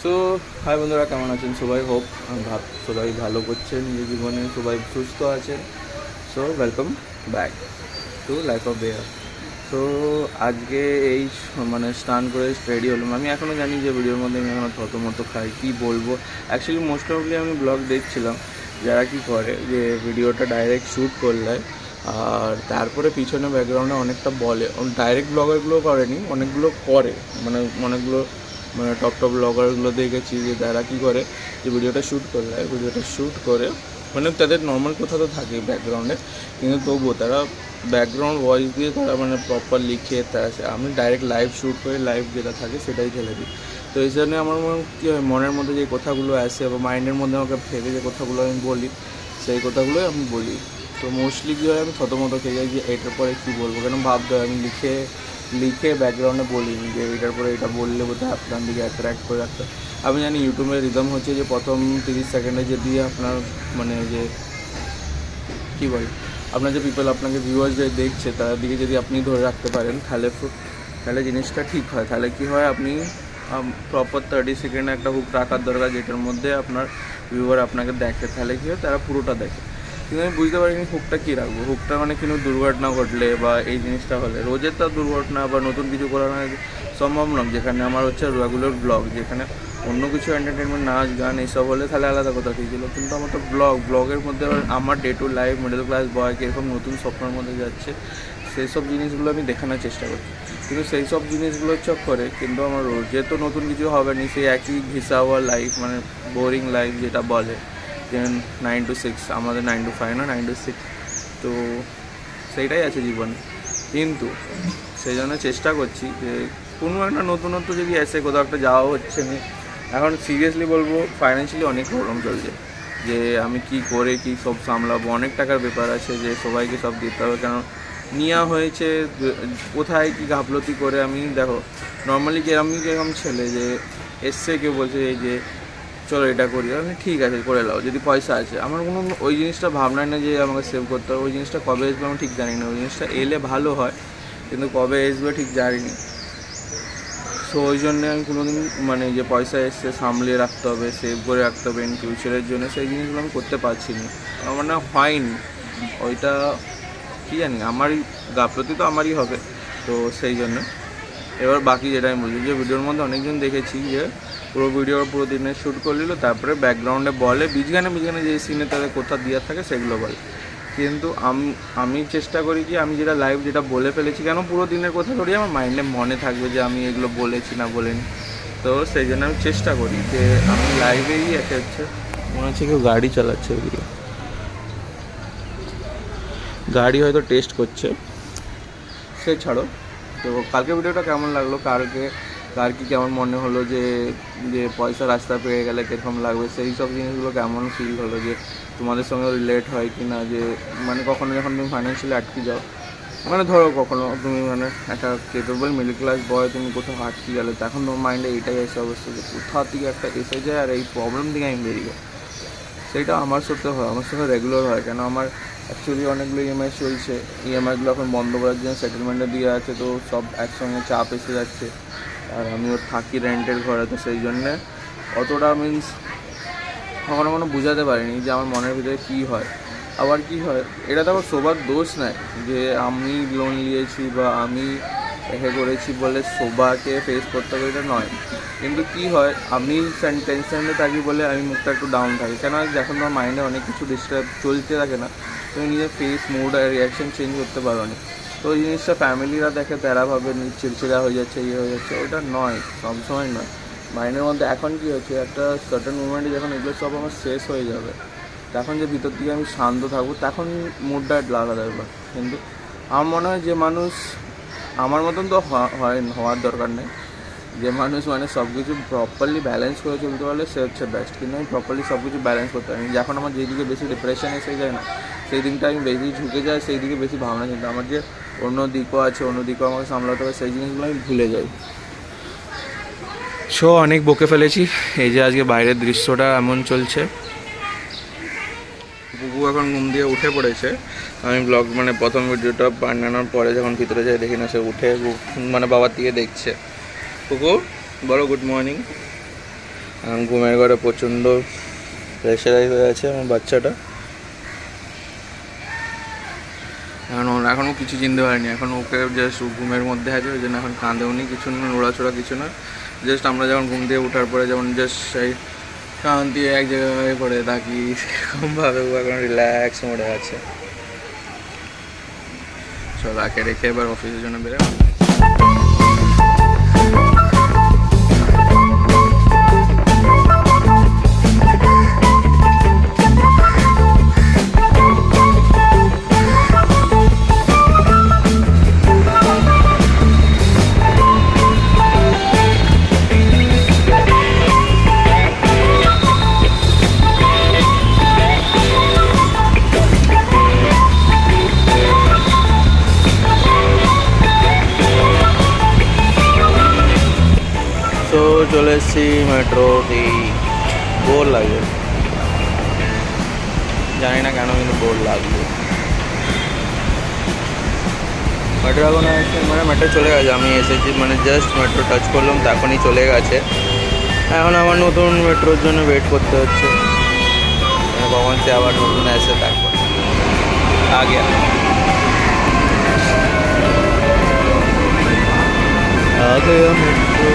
So high বন্ধুরা, কেমন আছেন সবাই? হোপ সবাই ভালো করছেন, নিজের জীবনে সবাই সুস্থ আছেন। So welcome back to life of bear. So আজকে এই স্নান করে রেডি হলাম। আমি এখনও জানি যে ভিডিওর মধ্যে আমি এখনও থতমতো খাই, কী বলবো। অ্যাকচুয়ালি মোস্ট অফলি আমি ব্লগ দেখছিলাম যারা কি করে, যে ভিডিওটা ডাইরেক্ট শ্যুট করলে আর তারপরে পিছনে ব্যাকগ্রাউন্ডে অনেকটা বলে। ডাইরেক্ট ব্লগারগুলো করেনি, অনেকগুলো করে, অনেকগুলো টপ ব্লগারগুলো দেখেছি যে তারা কী করে, যে ভিডিওটা শ্যুট করে তাদের নর্মাল কথা তো থাকেই ব্যাকগ্রাউন্ডে, কিন্তু তবুও তারা ব্যাকগ্রাউন্ড ভয়েস দিয়ে তারা প্রপার লিখে তারা আমি ডাইরেক্ট লাইভ শ্যুট করে লাইভ যেটা থাকে সেটাই ঠেলে দিই। তো এই জন্য আমার কী হয়, মনের মধ্যে যে কথাগুলো আসে বা মাইন্ডের মধ্যে আমাকে ভেবে যে কথাগুলো আমি বলি, সেই কথাগুলোই আমি বলি। তো মোস্টলি কী হয়, আমি থতমতো খেয়ে যাই যে এটার পরে কী বলবো, কেন ভাবতে হয়। আমি লিখে ব্যাকগ্রাউন্ডে বলিনি যে এটার পরে এটা বললে বোধহয় আপনার দিকে অ্যাট্রাক্ট করে রাখতে। আমি জানি ইউটিউবের রিদম হচ্ছে যে প্রথম 30 সেকেন্ডে যদি আপনার যে কী বলে, আপনার যে পিপল, আপনাকে ভিউয়ার্স যে দেখছে তার দিকে যদি আপনি ধরে রাখতে পারেন, তাহলে জিনিসটা ঠিক হয়। তাহলে কী হয়, আপনি প্রপার 30 সেকেন্ডে একটা হুক রাখার দরকার, যেটার মধ্যে আপনার ভিউয়ার আপনাকে দেখে। তাহলে কী হয়, তারা পুরোটা দেখে। কিন্তু আমি বুঝতে পারিনি হুকটা কী রাখবো। হুকটা কোনো দুর্ঘটনা ঘটলে বা এই জিনিসটা হলে, রোজের তো দুর্ঘটনা বা নতুন কিছু করা সম্ভব নয়। যেখানে আমার হচ্ছে রেগুলার ব্লগ, যেখানে অন্য কিছু এন্টারটেনমেন্ট, নাচ গান এইসব হলে তাহলে আলাদা কথা ঠিক ছিল। কিন্তু আমার তো ব্লগের মধ্যে আমার day to life, middle class বয় কীরকম নতুন স্বপ্নের মধ্যে যাচ্ছে, সেই সব জিনিসগুলো আমি দেখানোর চেষ্টা করছি। কিন্তু সেই সব জিনিসগুলোর চক্করে কিন্তু আমার রোজে তো নতুন কিছু হবে না, সেই একই ঘিসা হওয়া লাইফ, বোরিং লাইফ যেটা বলে যে 9 to 6, আমাদের 9 to 5 না 9 to 6। তো সেইটাই আছে জীবনে। কিন্তু সেই জন্য চেষ্টা করছি যে কোনো একটা নতুনত্ব যদি এসে কোথাও একটা যাওয়া হচ্ছে না। এখন সিরিয়াসলি বলবো, ফাইন্যান্সিয়ালি অনেক প্রবলেম চলছে, যে আমি কি করে কি সব সামলাবো। অনেক টাকার ব্যাপার আছে, যে সবাইকে সব দিতে হবে, কেন নেওয়া হয়েছে। কোথায় কি গাফলতি করে, আমি দেখো নর্মালি যেরকম ছেলে যে এসছে, কেউ বলছে এই যে চলো এটা করি, আমি ঠিক আছে করে নাও যদি পয়সা আছে। আমার কোনো ওই জিনিসটা ভাবনাই না যে আমাকে সেভ করতে হবে। ওই জিনিসটা কবে আসবে আমি ঠিক জানি না। ওই জিনিসটা এলে ভালো হয়, কিন্তু কবে আসবে ঠিক জানি। সো ওই জন্যে আমি কোনোদিন যে পয়সা এসছে সামলিয়ে রাখতে হবে, সেভ করে রাখতে হবে ইন ফিউচারের জন্য, সেই জিনিসগুলো আমি করতে পারছি না। আমার না হয়নি ওইটা, কী জানি, আমারই গাফলতি তো আমারই হবে। তো সেই জন্য এবার বাকি যেটা আমি বলছি, যে ভিডিওর মধ্যে অনেকজন দেখেছি যে পুরো দিনের শ্যুট করে নিল, তারপরে ব্যাকগ্রাউন্ডে বলে বিজগানে যে সিনে তাদের কোথা দেওয়ার থাকে সেগুলো বলে। কিন্তু আমি চেষ্টা করি যে আমি যেটা লাইভ যেটা বলে ফেলেছি, কেন পুরো দিনের কথা করি, আমার মাইন্ডে মনে থাকবে যে আমি এগুলো বলেছি না বলিনি। তো সেই জন্য আমি চেষ্টা করি যে আমি লাইভেই একে হচ্ছে, মনে হচ্ছে কেউ গাড়ি চালাচ্ছে, ওইদিকে গাড়ি হয়তো টেস্ট করছে, সে ছাড়ো। তো কালকে ভিডিওটা কেমন লাগলো, কার কি কেমন মনে হলো, যে পয়সা রাস্তা পেয়ে গেলে কীরকম লাগবে, সেই সব জিনিসগুলো কেমন ফিল হলো, যে তোমাদের সঙ্গে রিলেট হয় কি না। যে কখনো যখন তুমি ফাইন্যান্সিয়ালি আটকে যাও, ধরো কখনো তুমি একটা কেপেবল মিডল ক্লাস বয়, তুমি কোথাও আটকে গেলে, তখন তোমার মাইন্ডে এইটাই এসে অবস্থা যে কোথাও থেকে একটা এসে যায় আর এই প্রবলেম থেকে আমি বেরিয়ে যাই। সেইটা আমার সাথে হয়, আমার সঙ্গে রেগুলার হয়। কেন আমার অ্যাকচুয়ালি অনেকগুলো ইএমআই চলছে, ইএমআইগুলো এখন বন্ধ করার জন্য সেটেলমেন্টে দিয়ে আছে, তো সব একসঙ্গে চাপ এসে যাচ্ছে। আর আমিও থাকি রেন্টের ঘরে, তো সেই জন্যে অতটা কখনো বুঝাতে পারিনি যে আমার মনের ভিতরে কী হয়। আবার কি হয়, এটা তো আবার সবার দোষ নয় যে আমি লোন নিয়েছি বা আমি করেছি বলে সবাইকে ফেস করতে হবে, এটা নয়। কিন্তু কি হয়, আমি টেনশনে থাকি বলে আমি মুখটা একটু ডাউন থাকি। কেন যখন তোমার মাইন্ডে অনেক কিছু ডিস্টার্ব চলতে থাকে না, তুমি নিজের ফেস, মুড আর রিয়াকশান চেঞ্জ করতে পারো না। তো ওই জিনিসটা ফ্যামিলিরা দেখে, তারা ভাবে চিড়চিড়া হয়ে যাচ্ছে, হয়ে যাচ্ছে। ওইটা নয়, সবসময় নয়। মাইন্ডের মধ্যে এখন কী হচ্ছে, একটা সার্টেন মুভমেন্টে যখন এগুলো সব আমার শেষ হয়ে যাবে, তখন যে ভিতর দিকে আমি শান্ত থাকবো, তখন মুডটা আলাদা ব্যাপার। কিন্তু আমার মনে হয় যে মানুষ আমার মতন তো হওয়ার দরকার নেই, যে মানুষ সব কিছু প্রপারলি ব্যালেন্স করে চলতে পারলে সে হচ্ছে বেস্ট। কিন্তু আমি প্রপারলি সব কিছু ব্যালেন্স করতে পারি। যখন আমার যেদিকে বেশি ডিপ্রেশন এসে যায় না, সেই দিনটা আমি বেশি ঝুঁকে যাই, সেই দিকে বেশি ভাবনা চিন্তা। আমার যে অন্য দিকও আছে, অন্য দিকও আমাকে সামলাতে হবে, সেই জিনিসগুলো আমি ভুলে যাই। সো অনেক বকে ফেলেছি। এই যে আজকে বাইরের দৃশ্যটা এমন চলছে, বুবু এখন ঘুম দিয়ে উঠে পড়েছে। আমি ব্লগ প্রথম ভিডিওটা বানানোর পরে যখন ভিতরে যাই, দেখি না সে উঠে বাবার দিকে দেখছে। কুকু বলো গুড মর্নিং। এখন ঘুমের ঘরে প্রচণ্ড প্রেশারাইজ হয়ে আছে আমার বাচ্চাটা। এখনও কিছু চিনতে পারিনি, এখন ওকে জাস্ট ঘুমের মধ্যে আছে, ওই জন্য এখন কাঁদেও নি, কিছু না, নোড়াচোড়া কিছু না। জাস্ট আমরা যখন ঘুম দিয়ে ওঠার পরে যেমন জাস্ট সেই শান্তি এক জায়গায় করে থাকি, সেরকমভাবে ও এখন রিল্যাক্স মোডে আছে। চল আগে রেখে এবার অফিসের জন্য বেরোবো। তো চলে এসেছি মেট্রোতেই, বোর লাগে, জানি না কেন কিন্তু বোর লাগবে। মেট্রো এখন আসছে, মানে মেট্রো চলে গেছে, আমি এসেছি মানে জাস্ট মেট্রো টাচ করলাম তো এখনই চলে গেছে। এখন আমার নতুন মেট্রোর জন্য ওয়েট করতে হচ্ছে, কখন সে আবার নতুন আসে তারপর আগে। आ गया मेट्रो।